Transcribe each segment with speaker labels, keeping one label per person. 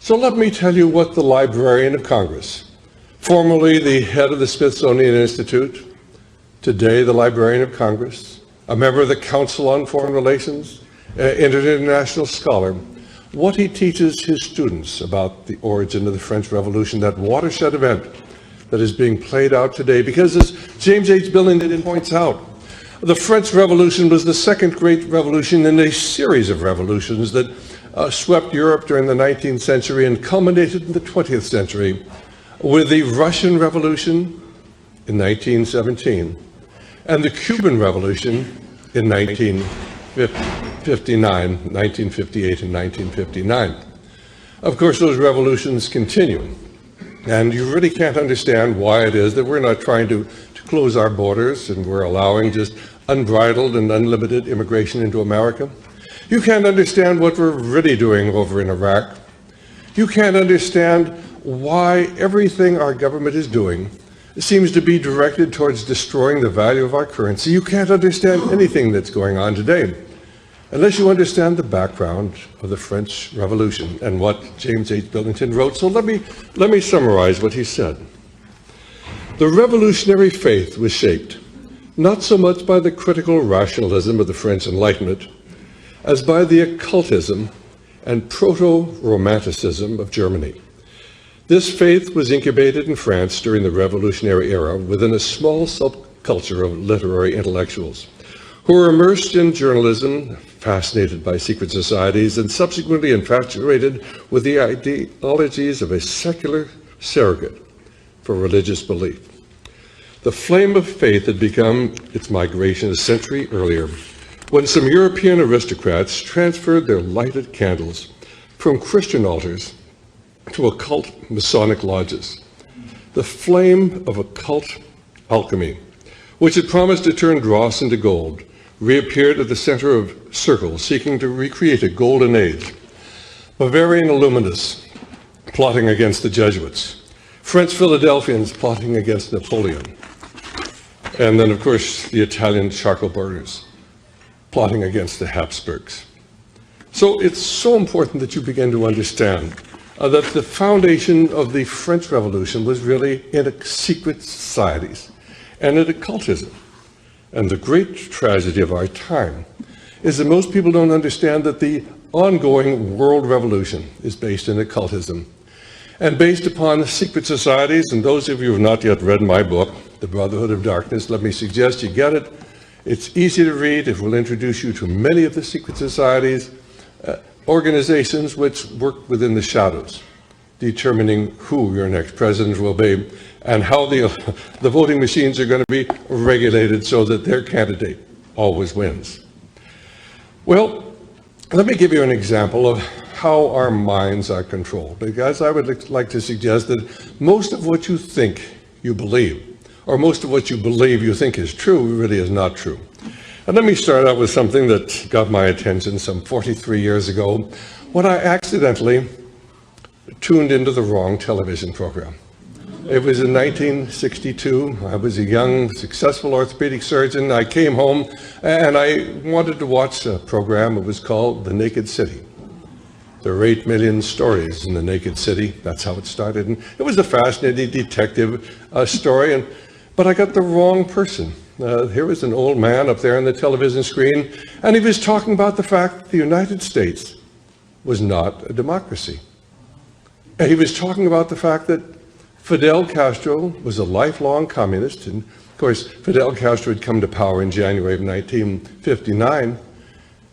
Speaker 1: So let me tell you what the Librarian of Congress, formerly the head of the Smithsonian Institute, today the Librarian of Congress, a member of the Council on Foreign Relations, an international scholar, what he teaches his students about the origin of the French Revolution, that watershed event that is being played out today. Because as James H. Billington points out, the French Revolution was the second great revolution in a series of revolutions that swept Europe during the 19th century and culminated in the 20th century with the Russian Revolution in 1917 and the Cuban Revolution in 1958 and 1959. Of course, those revolutions continue, and you really can't understand why it is that we're not trying to close our borders and we're allowing just unbridled and unlimited immigration into America. You can't understand what we're really doing over in Iraq. You can't understand why everything our government is doing seems to be directed towards destroying the value of our currency. You can't understand anything that's going on today unless you understand the background of the French Revolution and what James H. Billington wrote. So let me summarize what he said. The revolutionary faith was shaped not so much by the critical rationalism of the French Enlightenment as by the occultism and proto-romanticism of Germany. This faith was incubated in France during the Revolutionary era within a small subculture of literary intellectuals who were immersed in journalism, fascinated by secret societies, and subsequently infatuated with the ideologies of a secular surrogate for religious belief. The flame of faith had begun its migration a century earlier when some European aristocrats transferred their lighted candles from Christian altars to occult Masonic lodges. The flame of occult alchemy, which had promised to turn dross into gold, reappeared at the center of circles seeking to recreate a golden age. Bavarian Illuminists plotting against the Jesuits, French Philadelphians plotting against Napoleon, and then, of course, the Italian charcoal burners plotting against the Habsburgs. So it's so important that you begin to understand that the foundation of the French Revolution was really in secret societies and in occultism. And the great tragedy of our time is that most people don't understand that the ongoing world revolution is based in occultism and based upon secret societies. And those of you who have not yet read my book, The Brotherhood of Darkness, let me suggest you get it. It's easy to read. It will introduce you to many of the secret societies, organizations which work within the shadows, determining who your next president will be and how the voting machines are going to be regulated so that their candidate always wins. Well, let me give you an example of how our minds are controlled, because I would like to suggest that most of what you think you believe, or most of what you believe you think is true, really is not true. And let me start out with something that got my attention some 43 years ago when I accidentally tuned into the wrong television program. It was in 1962. I was a young, successful orthopedic surgeon. I came home and I wanted to watch a program. It was called The Naked City. There are 8 million stories in The Naked City. That's how it started. And it was a fascinating detective story, but I got the wrong person. Here was an old man up there on the television screen, and he was talking about the fact that the United States was not a democracy. And he was talking about the fact that Fidel Castro was a lifelong communist, and of course Fidel Castro had come to power in January of 1959,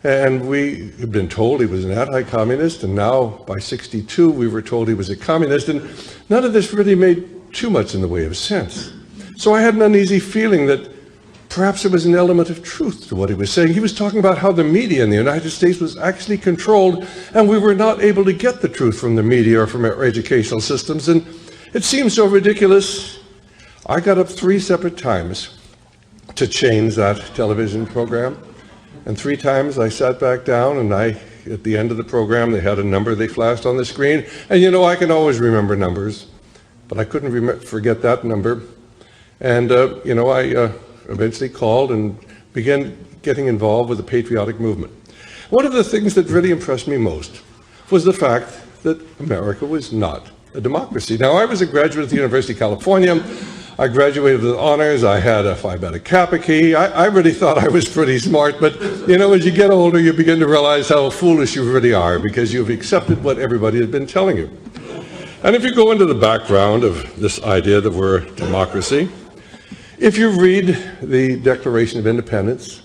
Speaker 1: and we had been told he was an anti-communist, and now by 62 we were told he was a communist, and none of this really made too much in the way of sense. So I had an uneasy feeling that perhaps there was an element of truth to what he was saying. He was talking about how the media in the United States was actually controlled, and we were not able to get the truth from the media or from our educational systems, and it seemed so ridiculous. I got up 3 separate times to change that television program, and 3 times I sat back down, and at the end of the program, they had a number they flashed on the screen, and you know, I can always remember numbers, but I couldn't forget that number. And I eventually called and began getting involved with the patriotic movement. One of the things that really impressed me most was the fact that America was not a democracy. Now, I was a graduate of the University of California. I graduated with honors. I had a Phi Beta Kappa key. I really thought I was pretty smart, but as you get older, you begin to realize how foolish you really are because you've accepted what everybody has been telling you. And if you go into the background of this idea that we're a democracy, if you read the Declaration of Independence,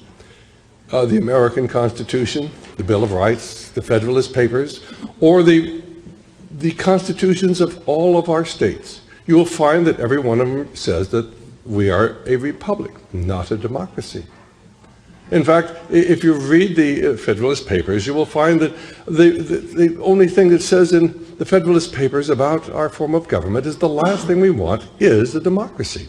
Speaker 1: the American Constitution, the Bill of Rights, the Federalist Papers, or the constitutions of all of our states, you will find that every one of them says that we are a republic, not a democracy. In fact, if you read the Federalist Papers, you will find that the only thing that says in the Federalist Papers about our form of government is the last thing we want is a democracy.